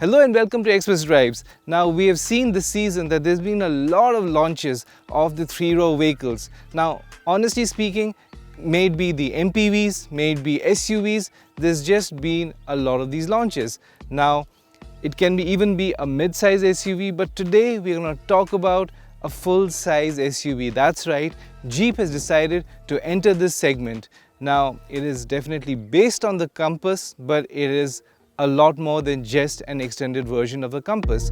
Hello and welcome to Express Drives. Now we have seen this season that there's been a lot of launches of the three-row vehicles. Now honestly speaking, may it be the MPVs, may it be SUVs, there's just been a lot of these launches. Now it can even be a mid-size SUV, but today we're going to talk about a full-size SUV. That's right, Jeep has decided to enter this segment. Now it is definitely based on the Compass, but it is a lot more than just an extended version of the Compass.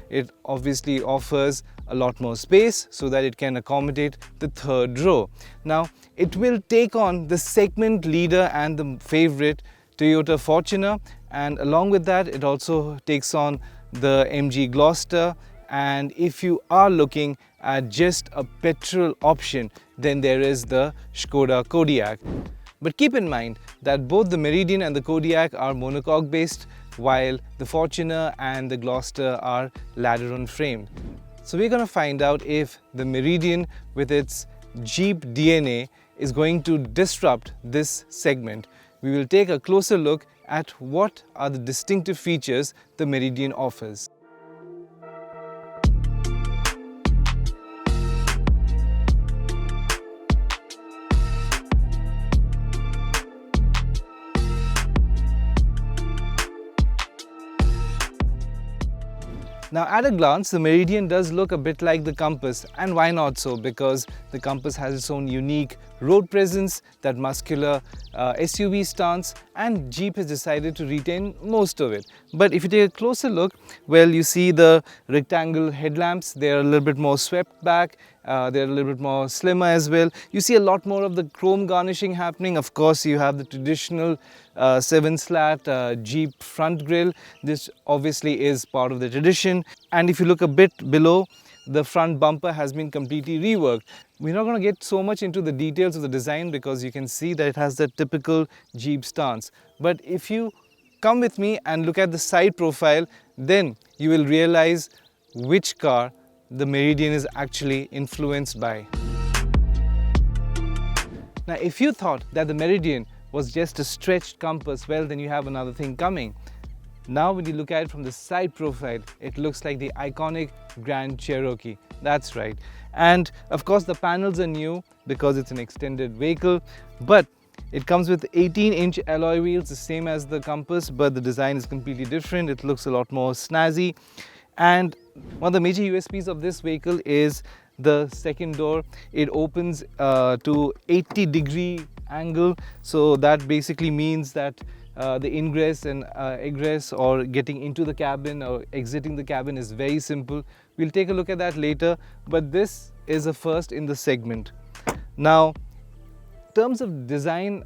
It obviously offers a lot more space so that it can accommodate the third row. Now, it will take on the segment leader and the favorite Toyota Fortuner, and along with that, it also takes on the MG Gloster. And if you are looking at just a petrol option, then there is the Skoda Kodiaq. But keep in mind that both the Meridian and the Kodiaq are monocoque based, while the Fortuner and the Gloster are ladder-on framed. So we're going to find out if the Meridian with its Jeep DNA is going to disrupt this segment. We will take a closer look at what are the distinctive features the Meridian offers. Now at a glance, the Meridian does look a bit like the Compass, and why not so? Because the Compass has its own unique road presence, that muscular SUV stance, and Jeep has decided to retain most of it. But if you take a closer look, well, you see the rectangle headlamps, they're a little bit more swept back, they're a little bit more slimmer as well. You see a lot more of the chrome garnishing happening. Of course, you have the traditional 7-slat Jeep front grille. This obviously is part of the tradition. And if you look a bit below, the front bumper has been completely reworked. We're not going to get so much into the details of the design because you can see that it has that typical Jeep stance. But if you come with me and look at the side profile, then you will realize which car the Meridian is actually influenced by. Now, if you thought that the Meridian was just a stretched Compass, well, then you have another thing coming. Now when you look at it from the side profile, it looks like the iconic Grand Cherokee. That's right. And of course the panels are new because it's an extended vehicle, but it comes with 18-inch alloy wheels, the same as the Compass, but the design is completely different. It looks a lot more snazzy. And one of the major USPs of this vehicle is the second door. It opens to 80-degree angle, so that basically means that the ingress and egress, or getting into the cabin or exiting the cabin, is very simple. We'll take a look at that later, but this is a first in the segment. Now, in terms of design,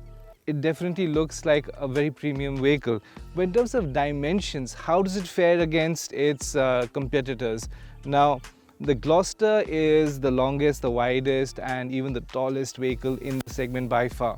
it definitely looks like a very premium vehicle. But in terms of dimensions, how does it fare against its competitors? Now, the Gloster is the longest, the widest, and even the tallest vehicle in the segment by far.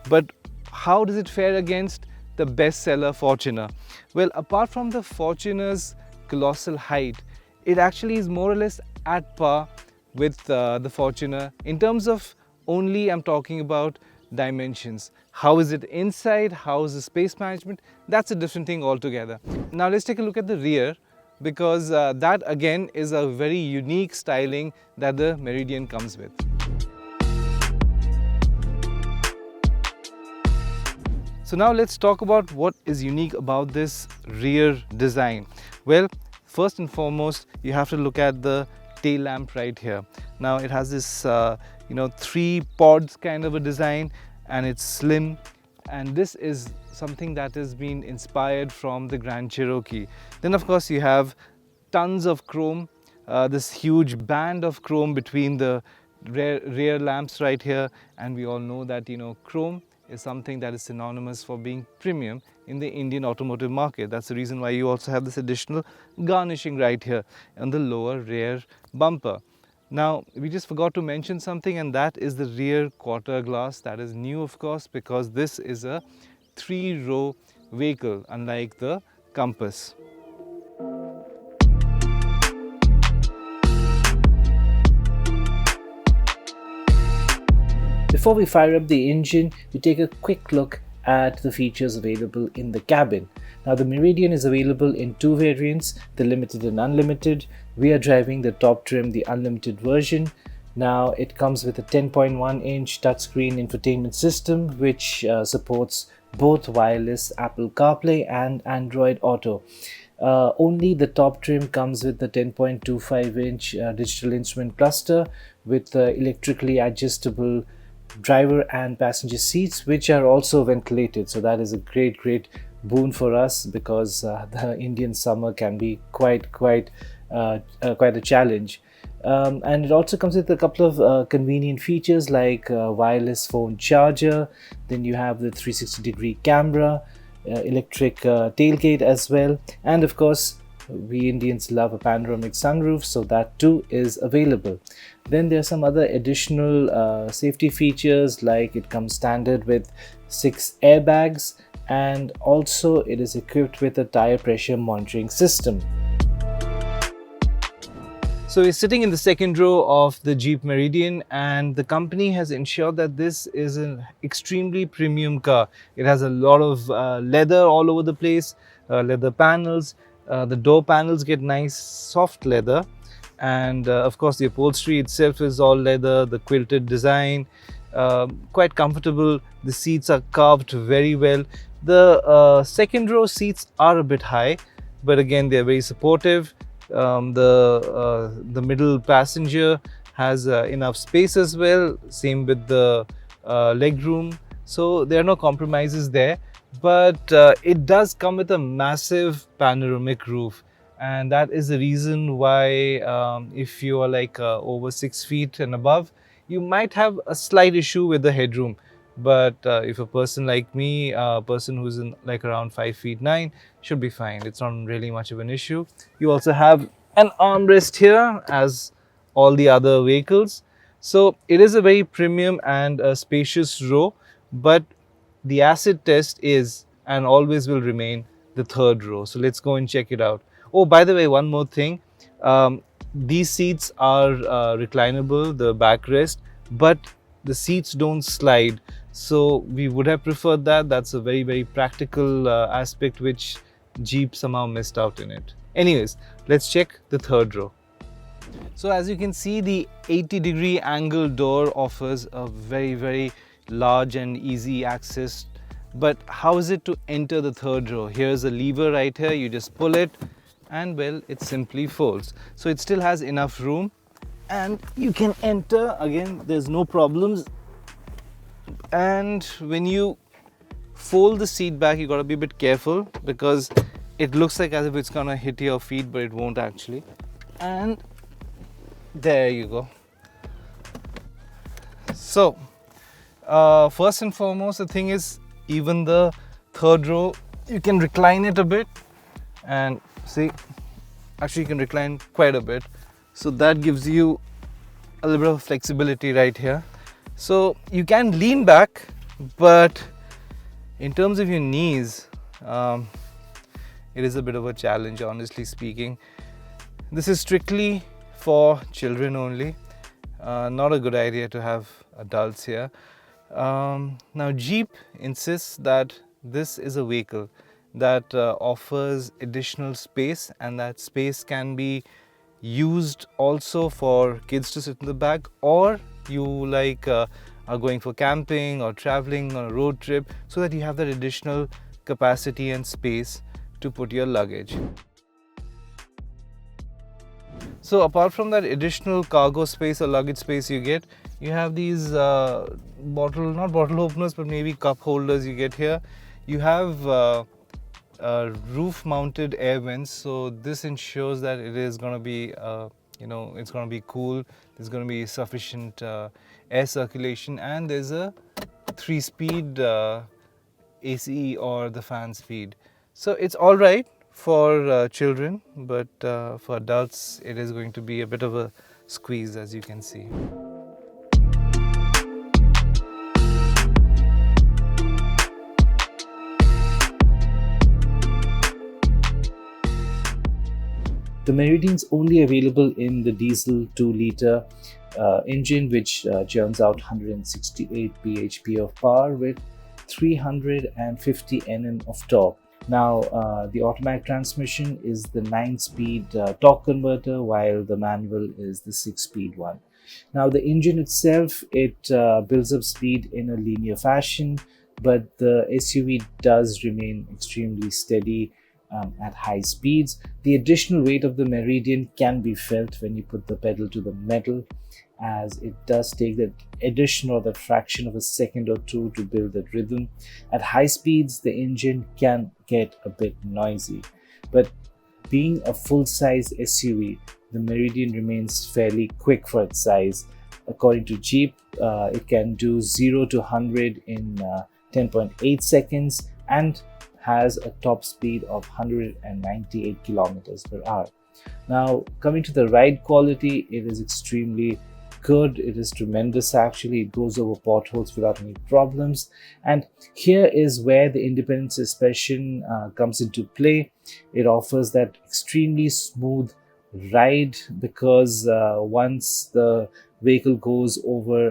But how does it fare against the bestseller Fortuner? Well, apart from the Fortuner's colossal height, it actually is more or less at par with the Fortuner in terms of only, I'm talking about dimensions. How is it inside? How is the space management? That's a different thing altogether. Now let's take a look at the rear, because that again is a very unique styling that the Meridian comes with. So now let's talk about what is unique about this rear design. Well, first and foremost, you have to look at the tail lamp right here. Now it has this 3 pods kind of a design, and it's slim, and this is something that has been inspired from the Grand Cherokee. Then of course you have tons of chrome, this huge band of chrome between the rear lamps right here, and we all know that chrome is something that is synonymous for being premium in the Indian automotive market. That's the reason why you also have this additional garnishing right here on the lower rear bumper. Now, we just forgot to mention something, and that is the rear quarter glass. That is new, of course, because this is a 3-row vehicle, unlike the Compass. Before we fire up the engine, we take a quick look at the features available in the cabin. Now the Meridian is available in two variants, the limited and unlimited. We are driving the top trim, the unlimited version. Now it comes with a 10.1-inch touchscreen infotainment system which supports both wireless Apple CarPlay and Android Auto. Only the top trim comes with the 10.25-inch digital instrument cluster with electrically adjustable driver and passenger seats, which are also ventilated. So that is a great boon for us, because the Indian summer can be quite a challenge. And it also comes with a couple of convenient features like wireless phone charger. Then you have the 360-degree camera, electric tailgate as well, and of course we Indians love a panoramic sunroof, so that too is available. Then there are some other additional safety features, like it comes standard with 6 airbags, and also it is equipped with a tire pressure monitoring system. So we're sitting in the second row of the Jeep Meridian, and the company has ensured that this is an extremely premium car. It has a lot of leather all over the place, leather panels. The door panels get nice soft leather, and of course the upholstery itself is all leather, the quilted design, quite comfortable. The seats are carved very well. The second row seats are a bit high, but again they're very supportive. The middle passenger has enough space as well, same with the leg room, so there are no compromises there. But it does come with a massive panoramic roof, and that is the reason why if you are like over 6 feet and above, you might have a slight issue with the headroom. But if a person like me, a person who's in like around 5 feet 9, should be fine. It's not really much of an issue. You also have an armrest here, as all the other vehicles. So it is a very premium and a spacious row, but the acid test is and always will remain the third row. So let's go and check it out. Oh, by the way, one more thing. These seats are reclinable, the backrest, but the seats don't slide. So we would have preferred that. That's a very practical aspect which Jeep somehow missed out in it. Anyways, let's check the third row. So as you can see, the 80-degree angle door offers a very large and easy access. But how is it to enter the third row? Here's a lever right here. You just pull it and well, it simply folds. So it still has enough room and you can enter. Again, there's no problems. And when you fold the seat back, you got to be a bit careful, because it looks like as if it's gonna hit your feet, but it won't actually. And there you go. So first and foremost, the thing is, even the third row, you can recline it a bit, and see, actually you can recline quite a bit, so that gives you a little bit of flexibility right here. So you can lean back, but in terms of your knees, it is a bit of a challenge, honestly speaking. This is strictly for children only. Not a good idea to have adults here. Now Jeep insists that this is a vehicle that offers additional space, and that space can be used also for kids to sit in the back, or you like are going for camping or traveling on a road trip, so that you have that additional capacity and space to put your luggage. So apart from that additional cargo space or luggage space you get, you have these not bottle openers, but maybe cup holders you get here. You have roof mounted air vents, so this ensures that it is going to be it's going to be cool. There's going to be sufficient air circulation, and there's a 3-speed AC or the fan speed. So it's all right for children, but for adults it is going to be a bit of a squeeze, as you can see. The Meridian's only available in the diesel 2-liter engine, which churns out 168 bhp of power with 350 Nm of torque. Now, the automatic transmission is the 9-speed torque converter, while the manual is the 6-speed one. Now, the engine itself, it builds up speed in a linear fashion, but the SUV does remain extremely steady at high speeds. The additional weight of the Meridian can be felt when you put the pedal to the metal, as it does take that additional, that fraction of a second or two to build that rhythm. At high speeds, the engine can get a bit noisy, but being a full-size SUV, the Meridian remains fairly quick for its size. According to Jeep, it can do 0 to 100 in 10.8 seconds and has a top speed of 198 kilometers per hour. Now, coming to the ride quality, it is extremely good. It is tremendous actually. It goes over potholes without any problems. And here is where the independent suspension comes into play. It offers that extremely smooth ride, because once the vehicle goes over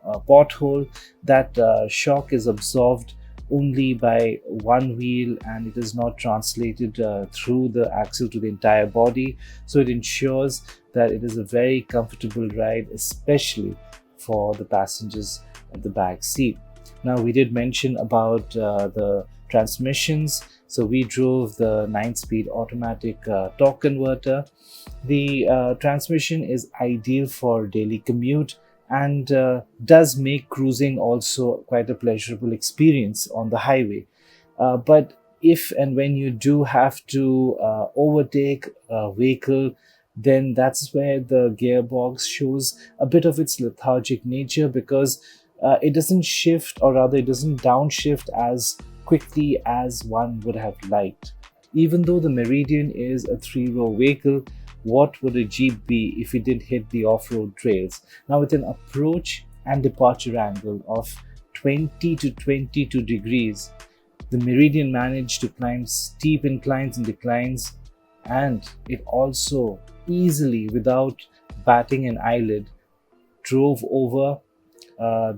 a pothole, that shock is absorbed only by one wheel, and it is not translated through the axle to the entire body. So it ensures that it is a very comfortable ride, especially for the passengers at the back seat. Now, we did mention about the transmissions. So we drove the 9-speed automatic torque converter. The transmission is ideal for daily commute and does make cruising also quite a pleasurable experience on the highway. But if and when you do have to overtake a vehicle, then that's where the gearbox shows a bit of its lethargic nature, because it doesn't shift, or rather it doesn't downshift as quickly as one would have liked. Even though the Meridian is a 3-row vehicle, what would a Jeep be if it didn't hit the off-road trails? Now, with an approach and departure angle of 20 to 22 degrees, the Meridian managed to climb steep inclines and declines, and it also easily, without batting an eyelid, drove over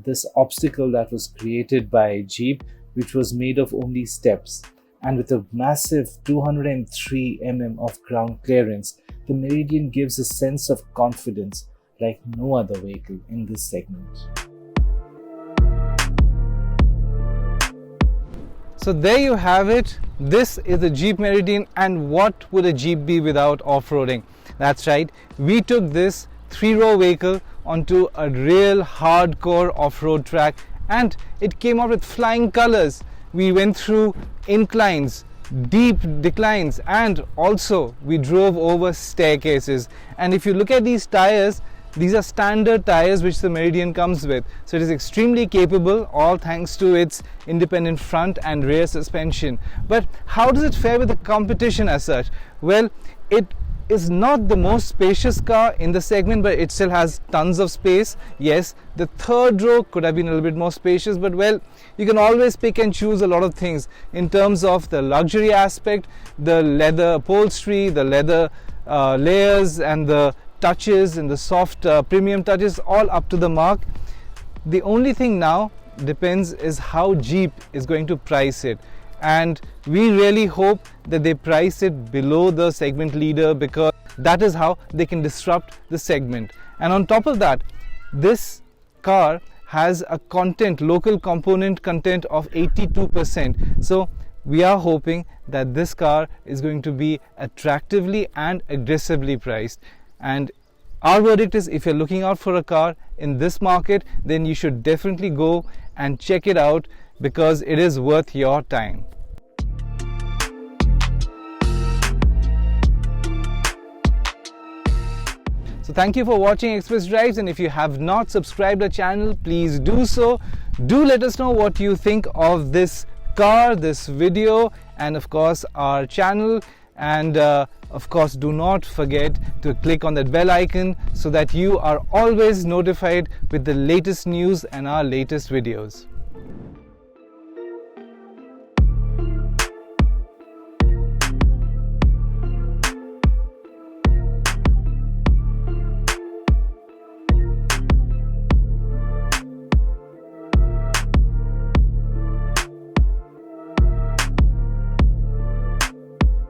this obstacle that was created by Jeep, which was made of only steps. And with a massive 203 mm of ground clearance, the Meridian gives a sense of confidence like no other vehicle in this segment. So there you have it. This is the Jeep Meridian, and what would a Jeep be without off-roading? That's right, we took this 3-row vehicle onto a real hardcore off-road track, and it came out with flying colors. We went through inclines, deep declines, and also we drove over staircases. And if you look at these tires, these are standard tires which the Meridian comes with. So it is extremely capable, all thanks to its independent front and rear suspension. But how does it fare with the competition as such? Well, it is not the most spacious car in the segment, but it still has tons of space. Yes, the third row could have been a little bit more spacious, but well, you can always pick and choose a lot of things in terms of the luxury aspect, the leather upholstery, the leather layers, and the touches and the soft premium touches, all up to the mark. The only thing now depends is how Jeep is going to price it. And we really hope that they price it below the segment leader, because that is how they can disrupt the segment. And on top of that, this car has a local component content of 82%. So we are hoping that this car is going to be attractively and aggressively priced. And our verdict is, if you're looking out for a car in this market, then you should definitely go and check it out, because it is worth your time. So thank you for watching Express Drives, and if you have not subscribed our channel, please do so. Do let us know what you think of this car, this video, and of course our channel. And of course, do not forget to click on that bell icon so that you are always notified with the latest news and our latest videos.